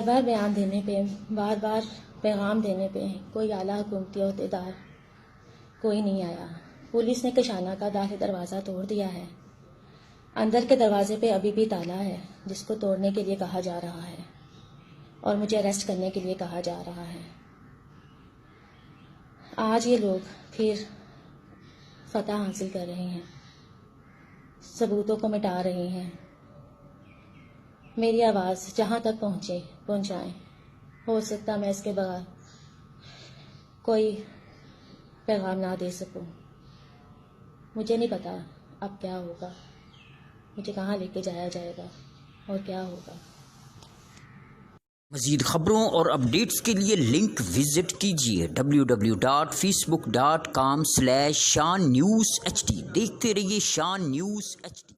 بار بار بیان دینے پہ، بار بار پیغام دینے پہ کوئی اعلیٰ حکومتی عہدیدار کوئی نہیں آیا۔ پولیس نے کشانہ کا داخلی دروازہ توڑ دیا ہے۔ اندر کے دروازے پہ ابھی بھی تالا ہے جس کو توڑنے کے لیے کہا جا رہا ہے اور مجھے اریسٹ کرنے کے لیے کہا جا رہا ہے۔ آج یہ لوگ پھر فتح حاصل کر رہے ہیں، ثبوتوں کو مٹا رہے ہیں۔ میری آواز جہاں تک پہنچائیں، ہو سکتا میں اس کے بغیر کوئی پیغام نہ دے سکوں۔ مجھے نہیں پتا اب کیا ہوگا، مجھے کہاں لے کے جایا جائے گا اور کیا ہوگا۔ مزید خبروں اور اپڈیٹس کے لیے لنک وزٹ کیجیے www.facebook.com/shan news hd۔ دیکھتے رہیے شان نیوز HD۔